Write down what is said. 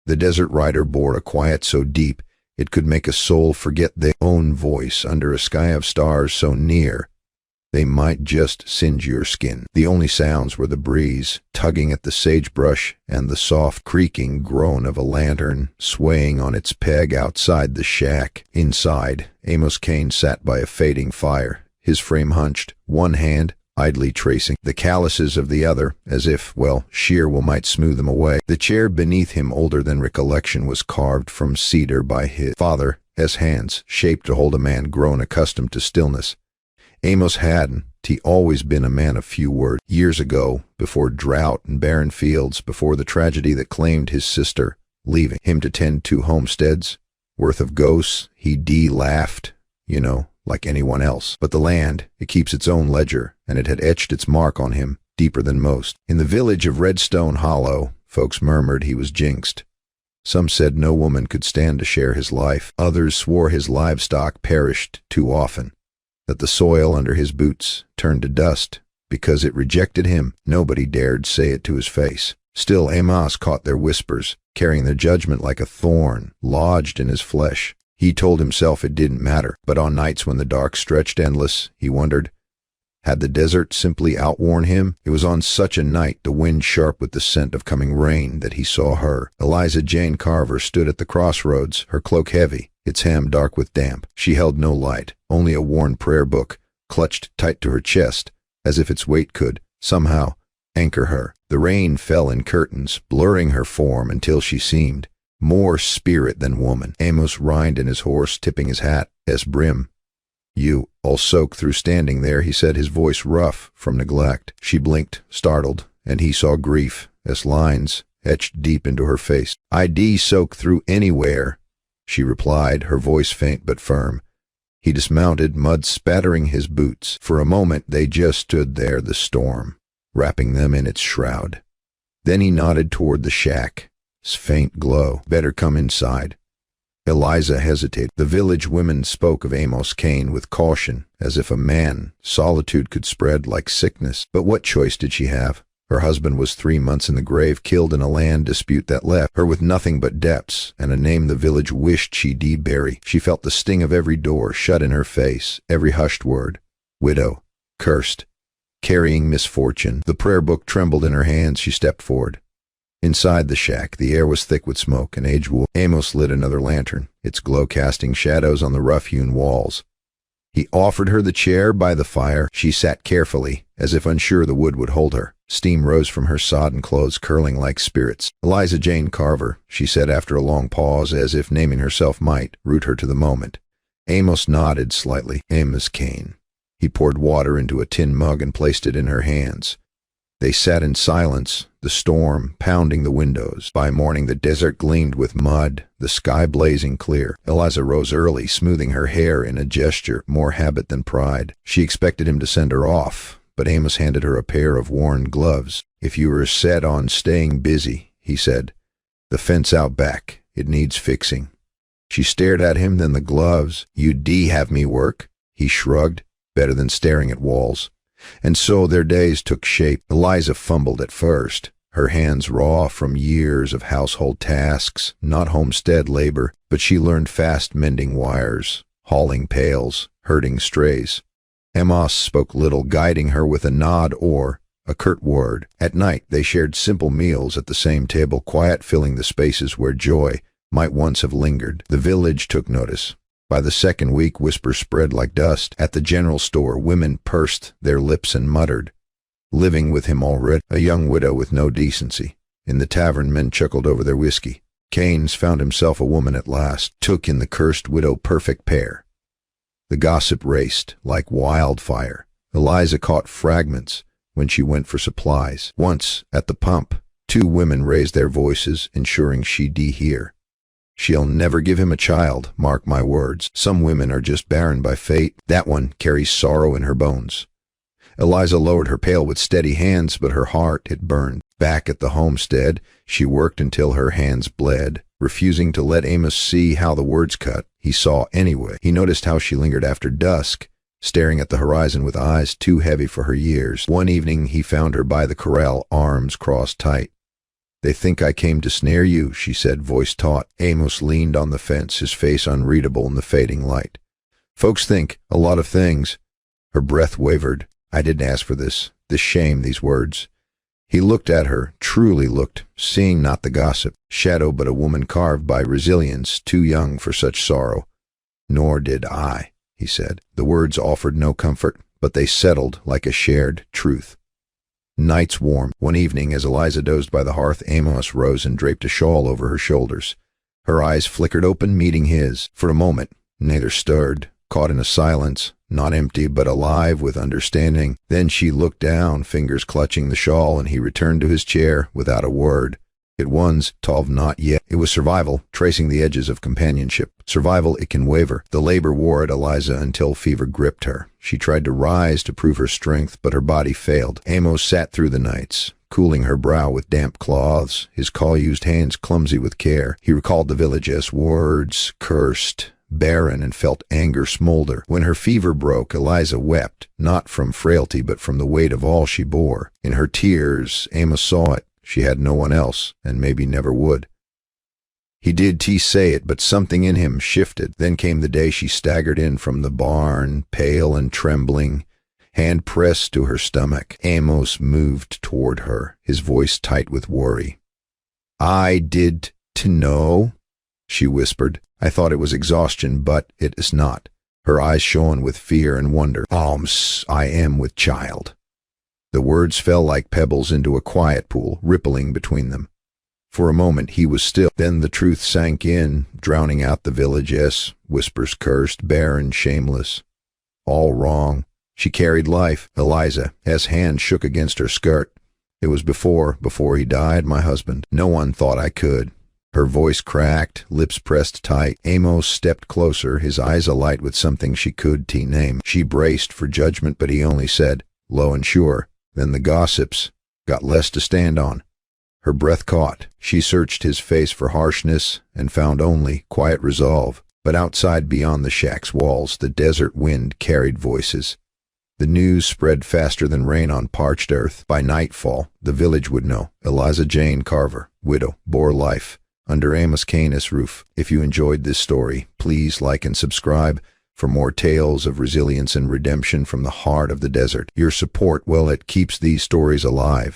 The desert rider bore a quiet so deep it could make a soul forget their own voice under a sky of stars so near they might just singe your skin. The only sounds were the breeze tugging at the sagebrush and the soft creaking groan of a lantern swaying on its peg outside the shack. Inside, Amos Cain sat by a fading fire, his frame hunched, one hand idly tracing the calluses of the other, as if, well, sheer will might smooth them away. The chair beneath him, older than recollection, was carved from cedar by his father's hands, shaped to hold a man grown accustomed to stillness. Amos hadn't he always been a man of few words. Years ago, before drought and barren fields, before the tragedy that claimed his sister, leaving him to tend 2 homesteads worth of ghosts, he laughed, like anyone else. But the land, it keeps its own ledger, and it had etched its mark on him, deeper than most. In the village of Redstone Hollow, folks murmured he was jinxed. Some said no woman could stand to share his life. Others swore his livestock perished too often, that the soil under his boots turned to dust because it rejected him. Nobody dared say it to his face. Still, Amos caught their whispers, carrying their judgment like a thorn lodged in his flesh. He told himself it didn't matter, but on nights when the dark stretched endless, he wondered, had the desert simply outworn him? It was on such a night, the wind sharp with the scent of coming rain, that he saw her. Eliza Jane Carver stood at the crossroads, her cloak heavy, its hem dark with damp. She held no light, only a worn prayer book, clutched tight to her chest, as if its weight could, somehow, anchor her. The rain fell in curtains, blurring her form until she seemed more spirit than woman. Amos reined in his horse, tipping his hat as brim. "You, all soaked through standing there," he said, his voice rough from neglect. She blinked, startled, and he saw grief, as lines etched deep into her face. "I'd soak through anywhere," she replied, her voice faint but firm. He dismounted, mud spattering his boots. For a moment they just stood there, the storm wrapping them in its shroud. Then he nodded toward the shack, its faint glow. "Better come inside." Eliza hesitated. The village women spoke of Amos Cain with caution, as if a man solitude could spread like sickness. But what choice did she have? Her husband was 3 months in the grave, killed in a land dispute that left her with nothing but depths, and a name the village wished she'd bury. She felt the sting of every door shut in her face, every hushed word. Widow, cursed, carrying misfortune. The prayer book trembled in her hands. She stepped forward. Inside the shack, the air was thick with smoke and age-wool. Amos lit another lantern, its glow casting shadows on the rough-hewn walls. He offered her the chair by the fire. She sat carefully, as if unsure the wood would hold her. Steam rose from her sodden clothes, curling like spirits. "Eliza Jane Carver," she said after a long pause, as if naming herself might root her to the moment. Amos nodded slightly. "Amos Cain." He poured water into a tin mug and placed it in her hands. They sat in silence, the storm pounding the windows. By morning the desert gleamed with mud, the sky blazing clear. Eliza rose early, smoothing her hair in a gesture more habit than pride. She expected him to send her off, but Amos handed her a pair of worn gloves. "If you were set on staying busy," he said, "the fence out back, it needs fixing." She stared at him, then the gloves. "You'd have me work?" He shrugged, better than staring at walls. And so their days took shape. Eliza fumbled at first, her hands raw from years of household tasks, not homestead labor, but she learned fast mending wires, hauling pails, herding strays. Amos spoke little, guiding her with a nod or a curt word. At night they shared simple meals at the same table, quiet filling the spaces where joy might once have lingered. The village took notice. By the second week, whispers spread like dust. At the general store, women pursed their lips and muttered, "Living with him already, a young widow with no decency." In the tavern, men chuckled over their whiskey. Cain's found himself a woman at last, took in the cursed widow perfect pair. The gossip raced like wildfire. Eliza caught fragments when she went for supplies. Once, at the pump, 2 women raised their voices, ensuring she'd hear. "She'll never give him a child, mark my words. Some women are just barren by fate. That one carries sorrow in her bones." Eliza lowered her pail with steady hands, but her heart, it burned. Back at the homestead, she worked until her hands bled, refusing to let Amos see how the words cut. He saw anyway. He noticed how she lingered after dusk, staring at the horizon with eyes too heavy for her years. One evening he found her by the corral, arms crossed tight. "They think I came to snare you," she said, voice taut. Amos leaned on the fence, his face unreadable in the fading light. "Folks think a lot of things." Her breath wavered. "I didn't ask for this shame, these words." He looked at her, truly looked, seeing not the gossip, shadow but a woman carved by resilience, too young for such sorrow. "Nor did I," he said. The words offered no comfort, but they settled like a shared truth. Nights warm. One evening, as Eliza dozed by the hearth, Amos rose and draped a shawl over her shoulders. Her eyes flickered open, meeting his. For a moment, neither stirred, caught in a silence, not empty but alive with understanding. Then she looked down, fingers clutching the shawl, and he returned to his chair without a word. It was not yet. It was survival, tracing the edges of companionship. Survival, it can waver. The labor wore at Eliza until fever gripped her. She tried to rise to prove her strength, but her body failed. Amos sat through the nights, cooling her brow with damp cloths, his call-used hands clumsy with care. He recalled the village words, cursed, barren, and felt anger smolder. When her fever broke, Eliza wept, not from frailty but from the weight of all she bore. In her tears, Amos saw it. She had no one else, and maybe never would. He did say it, but something in him shifted. Then came the day she staggered in from the barn, pale and trembling, hand pressed to her stomach. Amos moved toward her, his voice tight with worry. "I did to know," she whispered. "I thought it was exhaustion, but it is not." Her eyes shone with fear and wonder. "I am with child." The words fell like pebbles into a quiet pool, rippling between them. For a moment he was still. Then the truth sank in, drowning out the village whispers cursed, barren, shameless. All wrong. She carried life. Eliza, hand shook against her skirt. "It was before he died, my husband. No one thought I could." Her voice cracked, lips pressed tight. Amos stepped closer, his eyes alight with something she could name. She braced for judgment, but he only said, low and sure, "Then the gossips got less to stand on." Her breath caught. She searched his face for harshness and found only quiet resolve. But outside, beyond the shack's walls, the desert wind carried voices. The news spread faster than rain on parched earth. By nightfall, the village would know. Eliza Jane Carver, widow, bore life under Amos Cain's roof. If you enjoyed this story, please like and subscribe for more tales of resilience and redemption from the heart of the desert. Your support, well, it keeps these stories alive.